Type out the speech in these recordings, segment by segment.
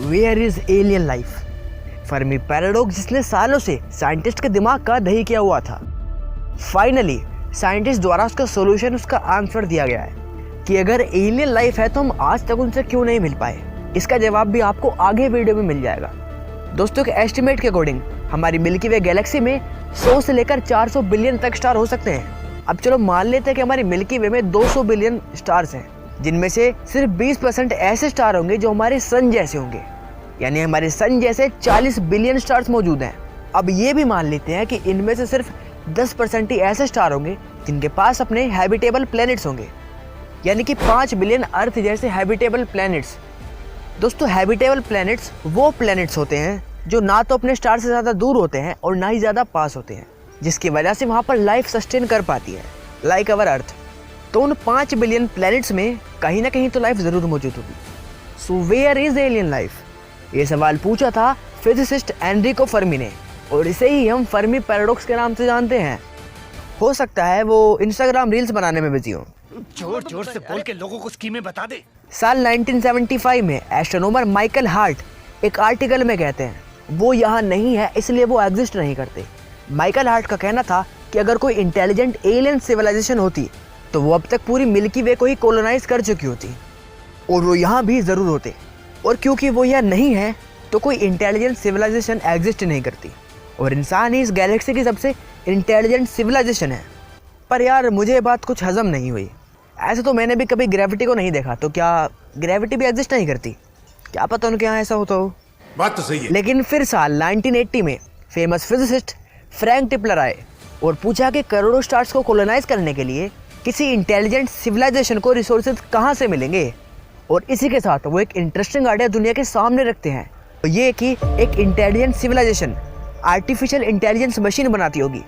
Where is alien life? Fermi paradox जिसने सालों से साइंटिस्ट के दिमाग का दही किया हुआ था, फाइनली साइंटिस्ट द्वारा उसका सॉल्यूशन, उसका आंसर दिया गया है कि अगर एलियन लाइफ है तो हम आज तक उनसे क्यों नहीं मिल पाए। इसका जवाब भी आपको आगे वीडियो में मिल जाएगा। दोस्तों के एस्टिमेट के अकॉर्डिंग हमारी मिल्की वे गैलेक्सी में 100 से लेकर 400 बिलियन तक स्टार हो सकते हैं। अब चलो मान लेते हैं कि हमारी मिल्की वे में 200 बिलियन स्टार्स हैं, जिनमें से सिर्फ 20% ऐसे स्टार होंगे जो हमारे सन जैसे होंगे, यानी हमारे सन जैसे 40 बिलियन स्टार्स मौजूद हैं। अब ये भी मान लेते हैं कि इनमें से सिर्फ 10% ही ऐसे स्टार होंगे जिनके पास अपने हैबिटेबल प्लैनेट्स होंगे, यानी कि 5 बिलियन अर्थ जैसे हैबिटेबल प्लैनेट्स। दोस्तों हैबिटेबल प्लैनेट्स वो प्लैनेट्स होते हैं जो ना तो अपने स्टार से ज़्यादा दूर होते हैं और ना ही ज़्यादा पास होते हैं, जिसकी वजह से वहाँ पर लाइफ सस्टेन कर पाती है, लाइक अवर अर्थ। तो उन 5 बिलियन प्लैनेट्स में कहीं ना कहीं तो लाइफ ज़रूर मौजूद होगी। So where is alien life? ये सवाल पूछा था फिजिसिस्ट एनरिको फर्मी ने, और इसे ही हम फर्मी पैराडॉक्स के नाम से जानते हैं। हो सकता है वो इंस्टाग्राम रील्स बनाने में बिजी हो। जोर जोर से बोल के लोगों को स्कीमें बता दे। साल 1975 में एस्ट्रोनॉमर माइकल हार्ट एक आर्टिकल में कहते हैं वो यहाँ नहीं है इसलिए वो एग्जिस्ट नहीं करते। माइकल हार्ट का कहना था कि अगर कोई इंटेलिजेंट एलियन सिविलाइजेशन होती तो वो अब तक पूरी मिल्की वे को ही कॉलोनाइज कर चुकी होती और वो यहाँ भी ज़रूर होते, और क्योंकि वो यहाँ नहीं है तो कोई इंटेलिजेंट सिविलाइजेशन एग्जिस्ट नहीं करती, और इंसान ही इस गैलेक्सी की सबसे इंटेलिजेंट सिविलाइजेशन है। पर यार मुझे ये बात कुछ हजम नहीं हुई। ऐसे तो मैंने भी कभी ग्रेविटी को नहीं देखा, तो क्या ग्रेविटी भी एग्जिस्ट नहीं करती? क्या पता उनके यहाँ ऐसा होता हो। बात तो सही है। लेकिन फिर साल 1980 में फेमस फिजिसिस्ट फ्रैंक टिपलर आए और पूछा कि करोड़ों स्टार्स को कॉलोनाइज करने के लिए किसी इंटेलिजेंट सिविलाइजेशन को रिसोर्सेज कहाँ से मिलेंगे। और इसी के साथ वो एक इंटरेस्टिंग आइडिया दुनिया के सामने रखते हैं, तो ये कि एक intelligent civilization artificial intelligence machine बनाती होगी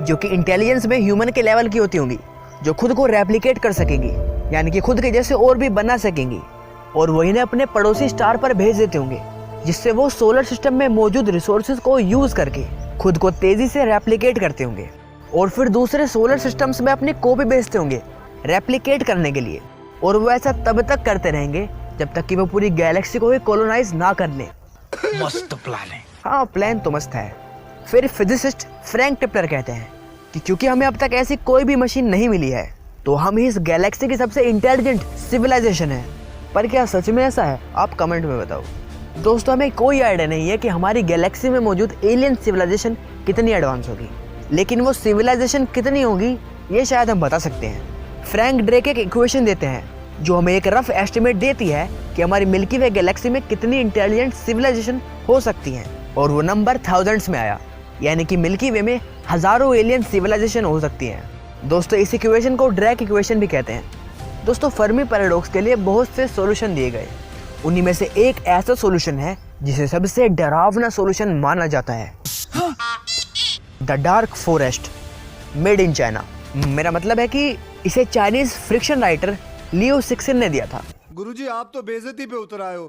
जो कि इंटेलिजेंस में ह्यूमन के लेवल की होती होंगी, जो खुद को रेप्लिकेट कर सकेंगी, यानी कि खुद के जैसे और भी बना सकेंगी, और वो इन्हें अपने पड़ोसी स्टार पर भेज देते होंगे, जिससे वो सोलर सिस्टम में मौजूद रिसोर्सेज को यूज करके खुद को तेजी से रेप्लिकेट करते होंगे, और फिर दूसरे सोलर सिस्टम्स में अपनी कॉपी भेजते होंगे रेप्लिकेट करने के लिए। और वो ऐसा तब तक करते रहेंगे जब तक कि वो पूरी गैलेक्सी को ही कॉलोनाइज ना कर लें। मस्त प्लान है। हाँ, प्लान तो मस्त है। फिर फिजिसिस्ट फ्रैंक टिपलर कहते हैं कि क्योंकि हमें अब तक ऐसी कोई भी मशीन नहीं मिली है तो हम ही इस गैलेक्सी की सबसे इंटेलिजेंट सिविलाइजेशन है। पर क्या सच में ऐसा है? आप कमेंट में बताओ। दोस्तों हमें कोई आइडिया नहीं है कि हमारी गैलेक्सी में मौजूद एलियन सिविलाइजेशन कितनी एडवांस होगी, लेकिन वो सिविलाइजेशन कितनी होगी ये शायद हम बता सकते हैं। फ्रैंक ड्रेक एक इक्वेशन देते हैं जो हमें एक रफ एस्टिमेट देती है कि हमारी मिल्की वे गैलेक्सी में कितनी इंटेलिजेंट सिविलाइजेशन हो सकती हैं, और वो नंबर थाउजेंड्स में आया, यानी कि मिल्की वे में हजारों एलियन सिविलाइजेशन हो सकती हैं। दोस्तों इस इक्वेशन को ड्रेक इक्वेशन भी कहते हैं। दोस्तों फर्मी पैराडॉक्स के लिए बहुत से सॉल्यूशन दिए गए, उन्हीं में से एक ऐसा सॉल्यूशन है जिसे सबसे डरावना सॉल्यूशन माना जाता है, the dark forest made in China. मेरा मतलब है कि इसे चाइनीज फ्रिक्शन राइटर लियो सिक्सन ने दिया था। गुरुजी आप तो बेइज्जती पे उतर आए हो।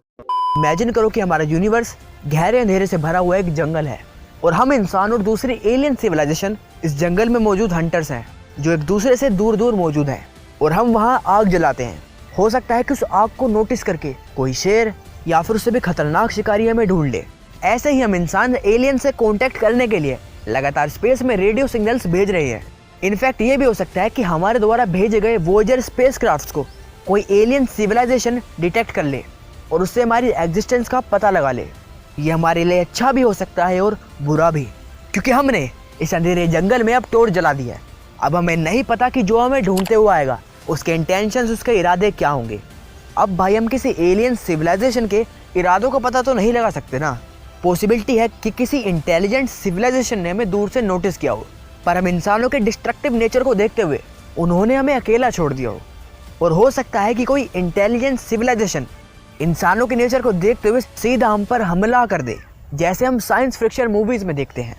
इमेजिन करो कि हमारा यूनिवर्स गहरे अंधेरे से भरा हुआ एक जंगल है, और हम इंसान और दूसरी एलियन सिविलाइजेशन इस जंगल में मौजूद हंटर्स हैं जो एक दूसरे से दूर दूर मौजूद हैं, और हम वहाँ आग जलाते हैं। हो सकता है कि उस आग को नोटिस करके कोई शेर या फिर उससे भी खतरनाक शिकारी हमें ढूंढ ले। ऐसे ही हम इंसान एलियन से कॉन्टेक्ट करने के लिए लगातार स्पेस में रेडियो सिग्नल्स भेज रहे हैं। इनफैक्ट ये भी हो सकता है कि हमारे द्वारा भेजे गए वॉयेजर स्पेसक्राफ्ट्स को कोई एलियन सिविलाइजेशन डिटेक्ट कर ले और उससे हमारी एग्जिस्टेंस का पता लगा ले। ये हमारे लिए अच्छा भी हो सकता है और बुरा भी, क्योंकि हमने इस अंधेरे जंगल में अब टॉर्च जला दी है। अब हमें नहीं पता कि जो हमें ढूंढते हुआ आएगा उसके इंटेंशंस, उसके इरादे क्या होंगे। अब भाई हम किसी एलियन सिविलाइजेशन के इरादों का पता तो नहीं लगा सकते ना। पॉसिबिलिटी है कि किसी इंटेलिजेंट सिविलाइजेशन ने हमें दूर से नोटिस किया हो, पर हम इंसानों के डिस्ट्रक्टिव नेचर को देखते हुए उन्होंने हमें अकेला छोड़ दिया हो। और हो सकता है कि कोई इंटेलिजेंट सिविलाइजेशन इंसानों के नेचर को देखते हुए सीधा हम पर हमला कर दे, जैसे हम साइंस फिक्शन मूवीज में देखते हैं।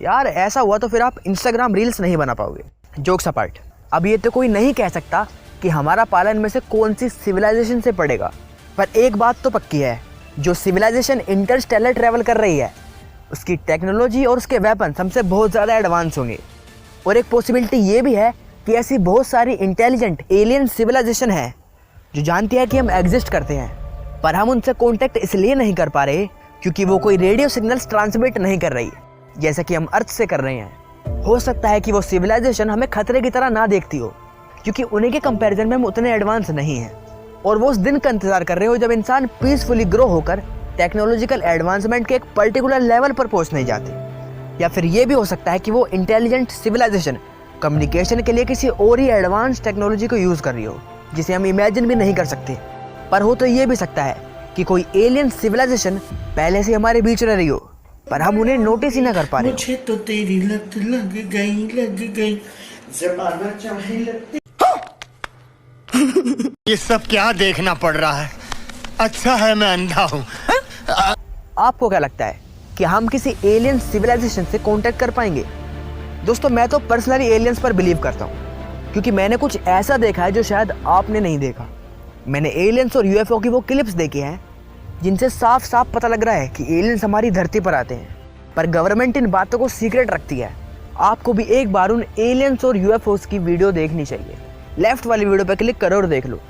यार ऐसा हुआ तो फिर आप इंस्टाग्राम रील्स नहीं बना पाओगे। जोक्स अपार्ट, अब ये तो कोई नहीं कह सकता कि हमारा पालन में से कौन सी सिविलाइजेशन से पड़ेगा, पर एक बात तो पक्की है, जो सिविलाइजेशन इंटरस्टेलर ट्रैवल कर रही है उसकी टेक्नोलॉजी और उसके वेपन हमसे बहुत ज़्यादा एडवांस होंगे। और एक पॉसिबिलिटी ये भी है कि ऐसी बहुत सारी इंटेलिजेंट एलियन सिविलाइजेशन है जो जानती है कि हम एग्जिस्ट करते हैं, पर हम उनसे कांटेक्ट इसलिए नहीं कर पा रहे क्योंकि वो कोई रेडियो सिग्नल्स ट्रांसमिट नहीं कर रही जैसा कि हम अर्थ से कर रहे हैं। हो सकता है कि वो सिविलाइजेशन हमें खतरे की तरह ना देखती हो क्योंकि उन्हीं के कंपैरिजन में हम उतने एडवांस नहीं हैं और वो उस दिन का इंतजार कर रहे हो जब इंसान पीसफुली ग्रो होकर टेक्नोलॉजिकल एडवांसमेंट के एक पर्टिकुलर लेवल पर पहुंच नहीं जाते। या फिर ये भी हो सकता है कि वो इंटेलिजेंट सिविलाइजेशन कम्युनिकेशन के लिए किसी और ही एडवांस टेक्नोलॉजी को यूज कर रही हो जिसे हम इमेजिन भी नहीं कर सकते। पर हो तो ये भी सकता है कि कोई एलियन सिविलाइजेशन पहले से हमारे बीच रह रही हो पर हम उन्हें नोटिस ही ना कर पा रहे। मुझे तो तेरी लत लग गई जमाना चाहे लगती। ये सब क्या देखना पड़ रहा है? अच्छा है मैं अंधा हूँ। आपको क्या लगता है कि हम किसी एलियन सिविलाइजेशन से कांटेक्ट कर पाएंगे? दोस्तों मैं तो पर्सनली एलियंस पर बिलीव करता हूँ क्योंकि मैंने कुछ ऐसा देखा है जो शायद आपने नहीं देखा। मैंने एलियंस और यूएफओ की वो क्लिप्स देखी हैं जिनसे साफ साफ पता लग रहा है कि एलियंस हमारी धरती पर आते हैं पर गवर्नमेंट इन बातों को सीक्रेट रखती है। आपको भी एक बार उन एलियंस और यूएफओस की वीडियो देखनी चाहिए। लेफ्ट वाली वीडियो पर क्लिक करो और देख लो।